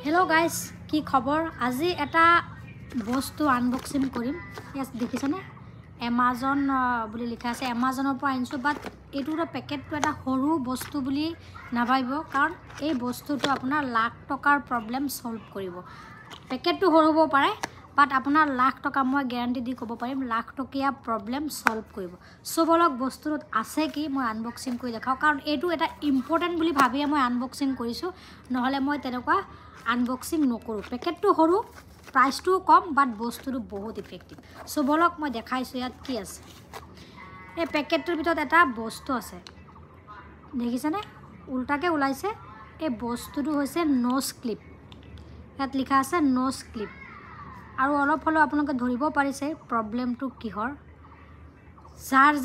hello guys की खबर আজি এটা বস্তু আনবক্সিং কৰিম ইয়াত দেখিছানে Amazon বুলি লিখা আছে Amazonৰ পৰা আনিছো বাট এটোৰ পেকেটটো এটা সৰু বস্তু বুলি নাভাবিব কাৰণ এই বস্তুটো আপোনাৰ লাখ টকাৰ প্ৰবলেম সলভ কৰিব পেকেটটো সৰু হ'ব পাৰে বাট আপোনাৰ লাখ টকা মই গ্যাৰান্টি দি ক'ব পাৰিম লাখ টকীয়া প্ৰবলেম সলভ কৰিব সবলক বস্তুত আছে কি মই আনবক্সিং কৰি দেখাও কাৰণ এটো এটা ইম্পৰ্টেন্ট বুলি ভাবি মই আনবক্সিং কৰিছো নহলে মই তেনেকুৱা আনবক্সিং নকৰো পেকেটটো সৰু প্ৰাইসটো কম বাট বস্তুটো বহুত ইফেক্টিভ সবলক মই দেখাইছো ইয়াত কি আছে এই পেকেটটোৰ ভিতৰত এটা বস্তু আছে দেখিছানে উল্টাকে ওলাইছে এই বস্তুটো হৈছে নোজ ক্লিপ ইয়াত লিখা আছে নোজ ক্লিপ আৰু অলপ হলো আপোনালোকে ধৰিব পাৰিছে প্ৰবলেমটো কিহৰ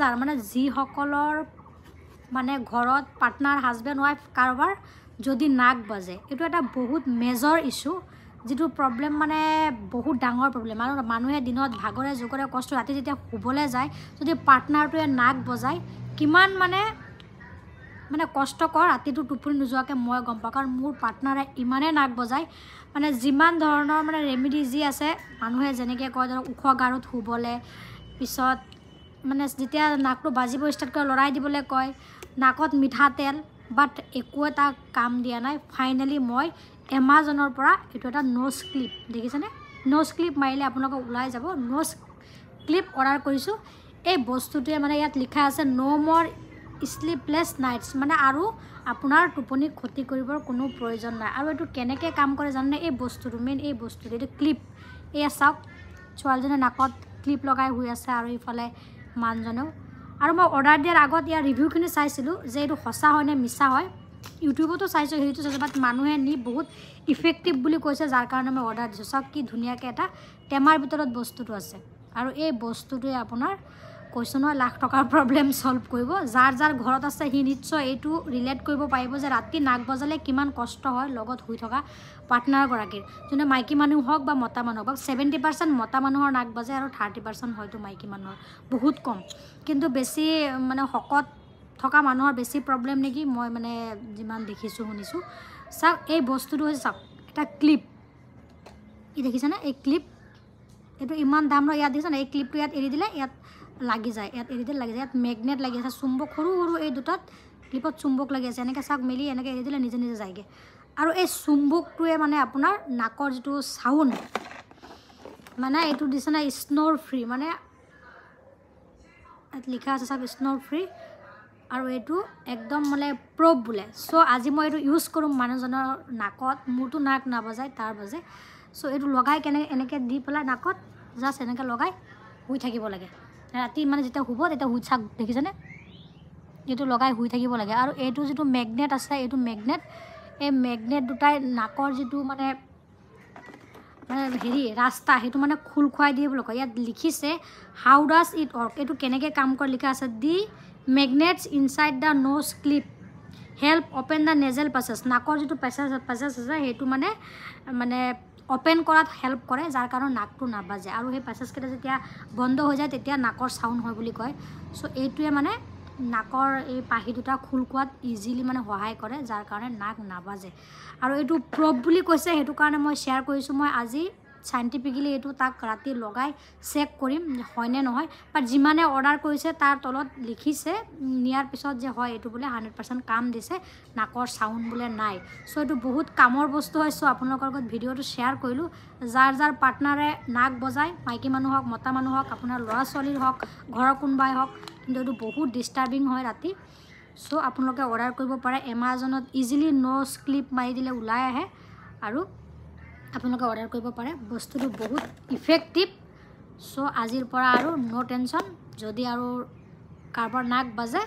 যাৰ মানে জি হকলৰ মানে ঘৰত পাৰ্টনাৰ হাজবেণ্ড ওয়াইফ কাৰবাৰ যদি নাক বাজে এটো এটা বহুত মেজৰ ইস্যু যেটো প্ৰবলেম মানে বহুত ডাঙৰ প্ৰবলেম আৰু মানুহে দিনত ভাগৰে জোগৰে কষ্ট ৰাতি যেতিয়া শুবলে যায় যদি পাৰ্টনাৰটোৱে নাক বজায় কিমান মানে কষ্ট কৰ ৰাতিটো টোপনি নোযোৱাকে মই গম পাওঁ কাৰণ মোৰ পাৰ্টনাৰে ইমানে নাক বজায় মানে যিমান ধৰণৰ মানে ৰেমেডি জি আছে মানুহে যেনেকে কয় ধৰ উখ গাৰুত শুবলে পিছত মানে যেতিয়া নাকটো বাজিব ষ্টাৰ্ট কৰে লৰাই দিবলে কয় নাকত মিঠা তেল বাট একো এটা কাম দিয়া নাই ফাইনালি মই Amazonৰ পৰা এটো এটা নোজ ক্লিপ দেখিছানে নোজ ক্লিপ মাইলে আপোনাক উলাই যাব নোজ ক্লিপ অৰ্ডাৰ কৰিছো এই বস্তুটোৱে মানে ইয়াত লিখা আছে নো মোৰ স্লিপলেছ নাইটস মানে আৰু আপোনাৰ টোপনি ক্ষতি কৰিবৰ কোনো প্ৰয়োজন নাই আৰু এটো কেনেকে কাম কৰে জানে এই বস্তুটো মেন এই বস্তুটো এটো ক্লিপ এয়া চাওক ছোৱালজনে নাকত ক্লিপ লগাই হৈ আছে আৰু ইফালে মানজনেও আৰু মই অৰ্ডাৰ দিয়াৰ আগত ইয়াৰ ৰিভিউখিনি চাইছিলো যে এটো সঁচা হয় নে মিছা হয় ইউটিউবতো চাইছো হেইটো চাইছো বাট মানুহে নি বহুত ইফেক্টিভ বুলি কৈছে যাৰ কাৰণে মই অৰ্ডাৰ দিছো সব কি ধুনিয়াকে এটা টেমাৰ ভিতৰত বস্তুটো আছে আৰু এই বস্তুটোৱে আপোনাৰ কৈছো ন লাখ টকাৰ প্ৰবলেম সলভ কৰিব যাৰ ঘৰত আছে হি নিশ্চয় এটো ৰিলেট কৰিব পাৰিব যে ৰাতি নাক বজালে কিমান কষ্ট হয় লগত হৈ থকা পাৰ্টনাৰ গৰাকীৰ জনে মাইকি মানুহ হক বা মতা মানুহ হক 70% মতা মানুহৰ নাক বাজে আৰু 30% হয়তো মাইকি মানুহৰ বহুত কম কিন্তু বেছি মানে হকত থকা মানুহৰ বেছি প্ৰবলেম নেকি মই মানে যিমান দেখিছো শুনিছো সব এই বস্তুটো হৈছে সব এটা ক্লিপ ই দেখিছানে এই ক্লিপ এটো ইমান দাম ৰ ইয়াত দেখিছানে এই ক্লিপটো ইয়াত এৰি দিলে ইয়াত লাগি যায় ইয়াত এৰি দিলে লাগি যায় ইয়াত ম্যাগনেট লাগি আছে চুম্বক সৰু এই দুটাত ক্লিপত চুম্বক লাগি আছে এনেকে সাক মেলি এনেকে এৰি দিলে নিজে নিজে যায়গে আৰু এই চুম্বকটোৱে মানে আপোনাৰ নাকৰ যেটো সাউন্ড মানে এটো দিছনা স্নোৰ ফ্ৰী মানে ইয়াত লিখা আছে সব স্নোৰ ফ্ৰী আৰু এটো একদম মানে প্ৰব বুলে সো আজি মই এটো ইউজ কৰো মানুহজনৰ নাকত মুৰটো নাক না বজায় তাৰ বাজে সো এটো লগাই কেনে এনেকে দি পেলা নাকত জাস্ট এনেকে লগাই হৈ থাকিব লাগে ৰাতি মানে যেটা হুব তেটা হুই থাক দেখিছানে এটো লগাই হৈ থাকিব লাগে আৰু এটো যেটো ম্যাগনেট আছে এটো ম্যাগনেট এই ম্যাগনেট দুটাই নাকৰ যেটো মানে হেৰি ৰাস্তা হেতু মানে খুল খুৱাই দিয়ে বুলি কয় ইয়াত লিখিছে হাউ ডাজ ইট ওয়াৰ্ক এটো কেনেকে কাম কৰে লিখা আছে দি magnets inside the nose clip help open the nasal passages নাকৰ যেটো passages আছে হেতু মানে ওপেন কৰাত হেল্প কৰে যাৰ কাৰণ নাকটো না বাজে আৰু সেই passages কেটা যেতিয়া বন্ধ হৈ যায় তেতিয়া নাকৰ সাউন্ড হয় বুলি কয় সো এইটোৱে মানে নাকৰ এই পাহি দুটা খুল কোৱাত ইজিলি মানে সহায় কৰে যাৰ কাৰণে নাক না বাজে আৰু এটো প্ৰব বুলি কৈছে হেতু কাৰণে মই শেয়াৰ কৰিছো মই আজি সাইন্টিফিক্যালি এটো তাক ৰাতি লগাই চেক কৰিম হয়নে নহয় বাট জিমানে অৰ্ডাৰ কৰিছে তাৰ তলত লিখিছে নিয়াৰ পিছত যে হয় এটো বলে 100% কাম দিছে নাকৰ সাউন্ড বলে নাই সো এটো বহুত কামৰ বস্তু হয় সো আপোনালোকৰ লগত ভিডিওটো শেয়াৰ কৰিলো যাৰ পাৰ্টনাৰে নাক বজায় মাইকি মানুহ হক মতা মানুহ হক আপোনাৰ লৰা ছোৱালীৰ হক ঘৰৰ কোনবাই হক কিন্তু এটো বহুত ডিস্টাৰ্বিং হয় ৰাতি সো আপোনালোকে অৰ্ডাৰ কৰিব পাৰে Amazonত ইজিলি নোজ ক্লিপ মাৰি দিলে উলাই আহে আৰু আপোনালোকে অৰ্ডাৰ কৰিব পাৰে বস্তুটো বহুত ইফেক্টিভ সো আজিৰ পৰা আৰু নো টেনশন যদি আৰু কাৰবাৰ নাক বাজে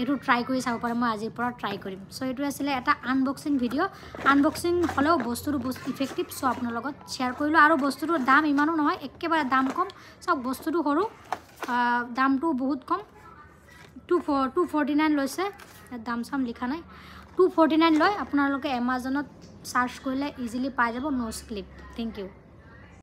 এটো ট্ৰাই কৰি চাব পাৰে মই আজিৰ পৰা ট্ৰাই কৰিম সো এটো আছিল এটা আনবক্সিং ভিডিও আনবক্সিং হলেও বস্তুটো বহুত ইফেক্টিভ সো আপোনাৰ লগত শেয়াৰ কৰিলো আৰু বস্তুটোৰ দাম ইমানো নহয় একেবাৰে দাম কম সব বস্তুটো সৰু দামটো বহুত কম 249 লৈছে দাম সাম লিখা নাই 249 লয় আপোনালোকে Amazonত সার্চ কৰিলে ইজিলি পাই যাব নোজ ক্লিপ থ্যাংক ইউ